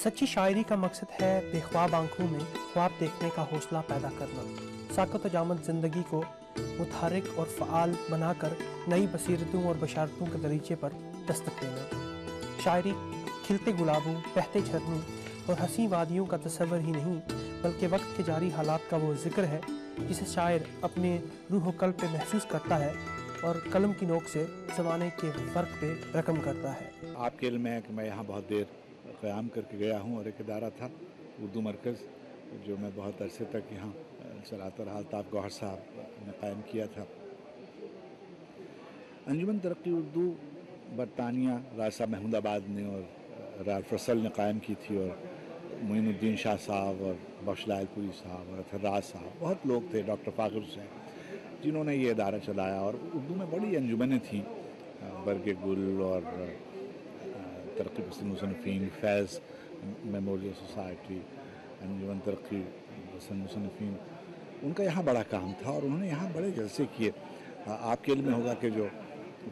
सच्ची शायरी का मकसद है बेख्वाब आंखों में ख्वाब देखने का हौसला पैदा करना, साकत जामद ज़िंदगी को मुतहरिक और फ़आल बनाकर नई बसीरतों और बशारतों के दरीचे पर दस्तक देना। शायरी खिलते गुलाबों, बहते झरनों और हंसी वादियों का तस्वर ही नहीं, बल्कि वक्त के जारी हालात का वो जिक्र है जिसे शायर अपने रूह कल्ब पे महसूस करता है और कलम की नोक से ज़माने के फ़र्क पे रकम करता है। आपके इल्म है कि मैं यहाँ बहुत देर क़याम करके गया हूँ और एक इदारा था उर्दू मरकज़ जो मैं बहुत अरसे तक यहाँ चलाता रहा। अल्ताफ़ गौहर साहब ने क़ायम किया था। अंजुमन तरक्की उर्दू बरतानिया राजा महमूदाबाद ने और राल्फ रसल ने क़ायम की थी और मोइनुद्दीन शाह साहब और बख्श लायलपुरी साहब और अथर्राज साहब, बहुत लोग थे, डॉक्टर फ़ाखर हुसैन, जिन्होंने ये इदारा चलाया। और उर्दू में बड़ी अंजुमनें थीं, बरगे गुल और तरक्की पसंद मुसन्निफ़ीन, फैज़ मेमोरियल सोसाइटी, अंजुमन तरक्की पसंद मुसन्निफ़ीन, उनका यहाँ बड़ा काम था और उन्होंने यहाँ बड़े जलसे किए। आपके इल्म में होगा कि जो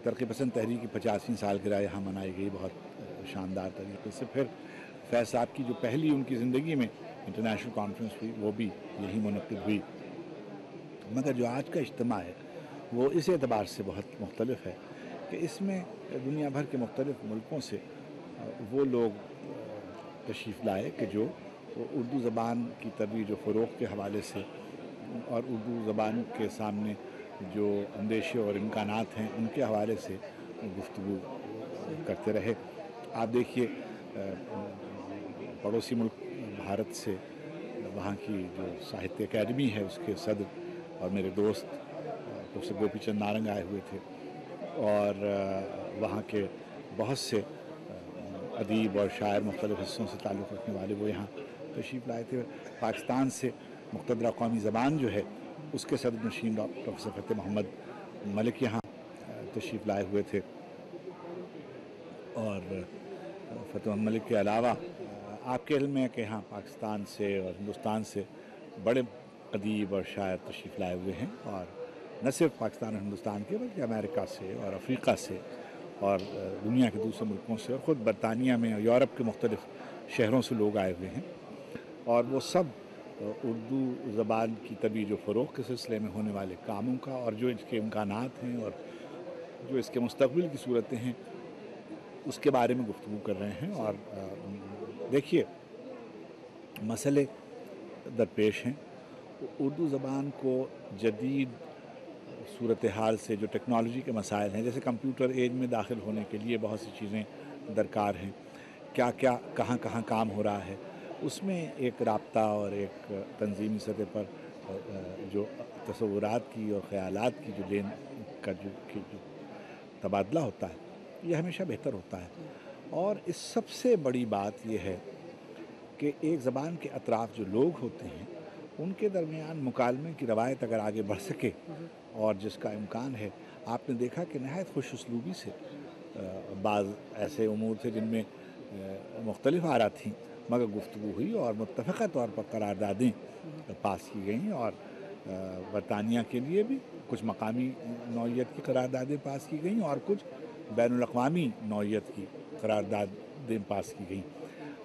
तरक्की पसंद तहरीक की 50वीं सालगिरह यहाँ मनाई गई बहुत शानदार तरीके से। फिर फैज़ साहब की जो पहली उनकी ज़िंदगी में इंटरनेशनल कॉन्फ्रेंस हुई वो भी यहीं मुनक़्क़िद हुई। मगर जो आज का इज्तिमा है वो इस एतबार से बहुत मुख्तलिफ है कि इसमें दुनिया भर के मुख्तलिफ़ मुल्कों से वो लोग तशरीफ़ लाए कि जो उर्दू ज़बान की तरोीज व फ़रोग़ के हवाले से और उर्दू ज़बान के सामने जो अंदेशे और इम्कानात हैं उनके हवाले से गुफ्तगू करते रहे। आप देखिए पड़ोसी मुल्क भारत से वहाँ की जो साहित्य अकेडमी है उसके सदर और मेरे दोस्त प्रोफेसर गोपी चंद नारंग आए हुए थे और वहाँ के बहुत से अदीब और शायर मुख्तलिफ़ हिस्सों से ताल्लुक़ रखने वाले वो यहाँ तशरीफ़ लाए थे। पाकिस्तान से मुक़्तदरा कौमी ज़बान जो है उसके सदर नशीन प्रोफेसर फ़तेह मोहम्मद मलिक यहाँ तशरीफ़ लाए हुए थे और फ़तेह मोहम्मद मलिक के अलावा आपके इल्म में कि यहाँ पाकिस्तान से और हिंदुस्तान से बड़े अदीब और शायर तशरीफ़ लाए हुए हैं और न सिर्फ पाकिस्तान और हिंदुस्तान के बल्कि अमेरिका से और अफ्रीका से और दुनिया के दूसरे मुल्कों से और ख़ुद बरतानिया में और यूरोप के मुख्तलिफ़ शहरों से लोग आए हुए हैं और वो सब उर्दू ज़बान की तरोीज व फ़रोग़ के सिलसिले में होने वाले कामों का और जो इसके इम्कानात हैं और जो इसके मुस्तक़बिल की सूरतें हैं उसके बारे में गुफ्तगू कर रहे हैं। और देखिए मसले दरपेश हैं। उर्दू ज़बान को जदीद सूरत हाल से जो टेक्नोलॉजी के मसाइल हैं, जैसे कंप्यूटर एज में दाखिल होने के लिए बहुत सी चीज़ें दरकार हैं, क्या क्या कहाँ कहाँ काम हो रहा है, उसमें एक राब्ता और एक तंजीमी सतह पर जो तसव्वुरात की और ख़यालात की जो लेन का जो तबादला होता है ये हमेशा बेहतर होता है। और इस सबसे बड़ी बात यह है कि एक ज़बान के अतराफ़ जो लोग होते हैं उनके दरमियान मुकालमे की रवायत अगर आगे बढ़ सके और जिसका इम्कान है, आपने देखा कि नहायत खुश उसलूबी से बाज़ ऐसे उमूर थे जिनमें मुख्तलिफ़ आरा थीं मगर गुफ्तगू हुई और मुत्तफ़क़ा तौर पर करारदादें पास की गईं और बरतानिया के लिए भी कुछ मकामी नौइयत की करारदादें पास की गईं और कुछ बैनुल अक़वामी नौइयत की करारदादें पास की गईं।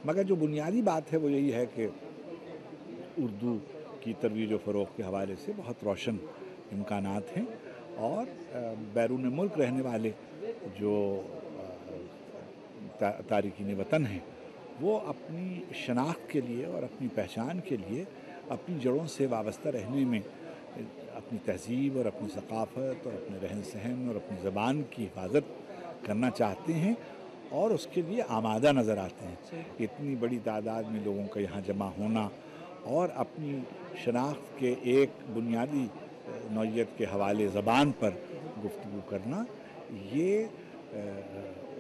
मगर जो बुनियादी बात है वो यही है कि उर्दू की तरोीज व फ़रोग़ के हवाले से बहुत रोशन इम्कानात हैं और बैरून मुल्क रहने वाले जो तारिकीन वतन हैं वो अपनी शनाख्त के लिए और अपनी पहचान के लिए अपनी जड़ों से वाबस्ता रहने में अपनी तहज़ीब और अपनी सक़ाफ़त और अपने रहन सहन और अपनी ज़बान की हिफाजत करना चाहते हैं और उसके लिए आमादा नज़र आते हैं। इतनी बड़ी तादाद में लोगों का यहाँ जमा होना और अपनी शनाख्त के एक बुनियादी नौइयत के हवाले ज़बान पर गुफ्तगू करना ये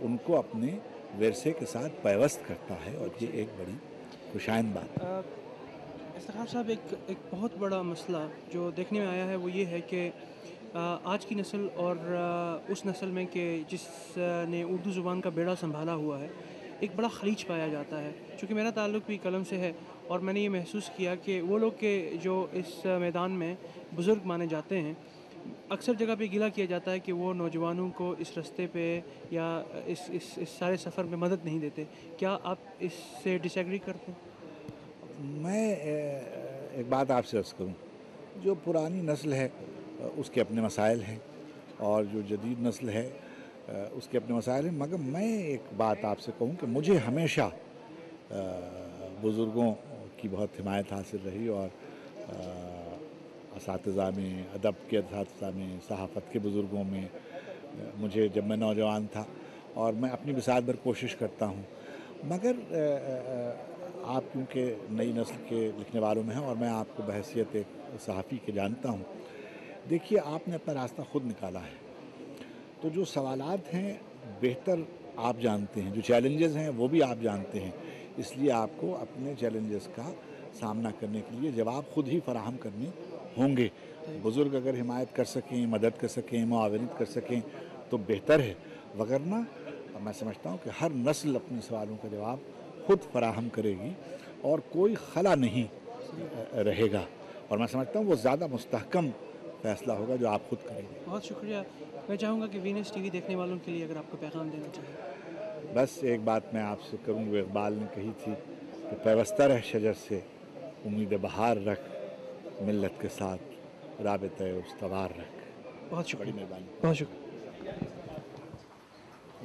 उनको अपने विरसे के साथ पैवस्त करता है और ये एक बड़ी खुशाइंद बात है। इफ्तिखार साहब, एक बहुत बड़ा मसला जो देखने में आया है वो ये है कि आज की नस्ल और उस नस्ल में कि जिसने उर्दू ज़ुबान का बेड़ा संभाला हुआ है एक बड़ा खलीज पाया जाता है। चूँकि मेरा ताल्लुक़ भी कलम से है और मैंने ये महसूस किया कि वो लोग के जो इस मैदान में बुज़ुर्ग माने जाते हैं اکثر جگہ پہ گلہ کیا جاتا ہے کہ وہ نوجوانوں کو اس راستے پہ یا اس سارے سفر میں مدد نہیں دیتے. کیا آپ اس سے ڈس ایگری کرتے ہیں؟ میں ایک بات آپ سے عرض کروں, جو پرانی نسل ہے اس کے اپنے مسائل ہیں اور جو جدید نسل ہے اس کے اپنے مسائل ہیں, مگر میں ایک بات آپ سے کہوں کہ مجھے ہمیشہ بزرگوں کی بہت حمایت حاصل رہی اور اساتذہ میں, ادب کے اساتذہ میں, صحافت کے بزرگوں میں, مجھے جب میں نوجوان تھا اور میں اپنی بساط بھر کوشش کرتا ہوں. مگر آپ کیونکہ نئی نسل کے لکھنے والوں میں ہیں اور میں آپ کو بحیثیت ایک صحافی کے جانتا ہوں, دیکھیے آپ نے اپنا راستہ خود نکالا ہے, تو جو سوالات ہیں بہتر آپ جانتے ہیں, جو چیلنجز ہیں وہ بھی آپ جانتے ہیں, اس لیے آپ کو اپنے چیلنجز کا سامنا کرنے کے لیے جواب خود ہی فراہم کرنے ہوں گے. بزرگ اگر حمایت کر سکیں, مدد کر سکیں, معاونت کر سکیں تو بہتر ہے, وگرنہ میں سمجھتا ہوں کہ ہر نسل اپنے سوالوں کا جواب خود فراہم کرے گی اور کوئی خلا نہیں رہے گا, اور میں سمجھتا ہوں وہ زیادہ مستحکم فیصلہ ہوگا جو آپ خود کریں گے. بہت شکریہ. میں چاہوں گا کہ وینس ٹی وی دیکھنے والوں کے لیے اگر آپ کو پیغام دینا چاہیں. بس ایک بات میں آپ سے کروں, وہ اقبال نے کہی تھی کہ پیوستہ رہ شجر سے, امید بہار رکھ, ملت کے ساتھ رابطہ استوار رکھ. بہت شکریہ. بڑی مہربانی. بہت شکریہ.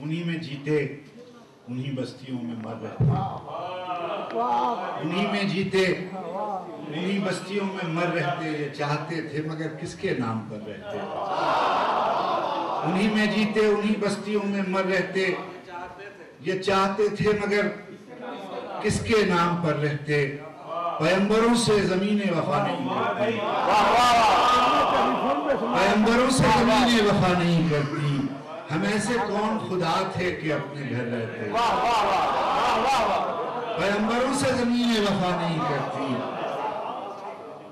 انہی میں جیتے انہی بستیوں میں مر رہتے, انہی میں جیتے انہی بستیوں میں مر رہتے, یہ چاہتے تھے مگر کس کے نام پر رہتے. انہی میں جیتے انہی بستیوں میں مر رہتے, یہ چاہتے تھے مگر کس کے نام پر رہتے. پیمبروں سے زمین وفا نہیں کرتی, پیمبروں سے زمین وفا نہیں کرتی, ہم ایسے کون خدا تھے کہ اپنے گھر رہتے. پیمبروں سے زمین وفا نہیں کرتی,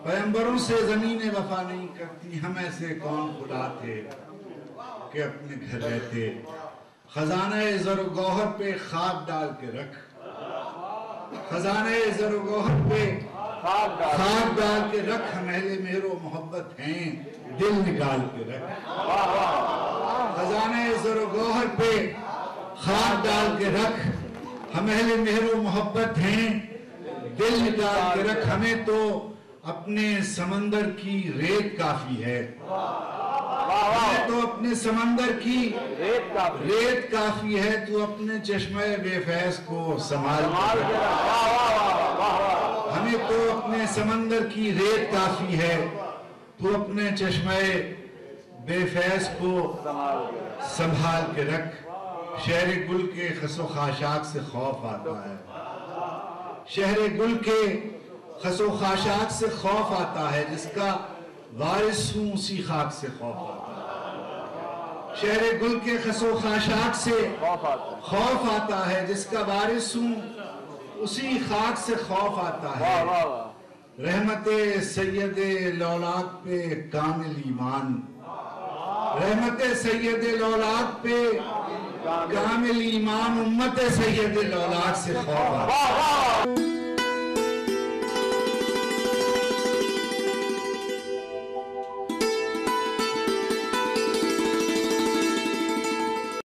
پیمبروں سے زمین وفا نہیں کرتی, ہم ایسے کون خدا تھے کہ اپنے گھر رہتے. خزانہ زر و گوہر پہ خواب ڈال کے رکھ, خزانہ زر و گوہر پہ خواب ڈال کے رکھ, ہم اہل مہر و محبت ہیں دل نکال کے رکھ. خزانہ زر و گوہر پہ خواب ڈال کے رکھ, ہم اہل مہر و محبت ہیں دل نکال کے رکھ. ہمیں تو اپنے سمندر کی ریت کافی ہے, ہمیں تو اپنے سمندر کی ریت کافی ہے, تو اپنے چشمہ بے فیض کو سنبھال کے رکھ. ہمیں تو اپنے سمندر کی ریت کافی ہے, تو اپنے چشمہ بے فیض کو سنبھال کے رکھ. شہر گل کے خس و خاشاک سے خوف آتا ہے, شہر گل کے خس و خاشاک سے خوف آتا ہے, جس کا وارث ہوں اسی خاک سے خوف آتا ہے. شہر گل کے خس و خاشاک سے خوف آتا ہے, جس کا وارث ہوں اسی خاک سے خوف آتا ہے. رحمت سید لولاک پہ کامل ایمان, رحمت سید لولاک پہ کامل ایمان, امت سید لولاک سے خوف آتا ہے.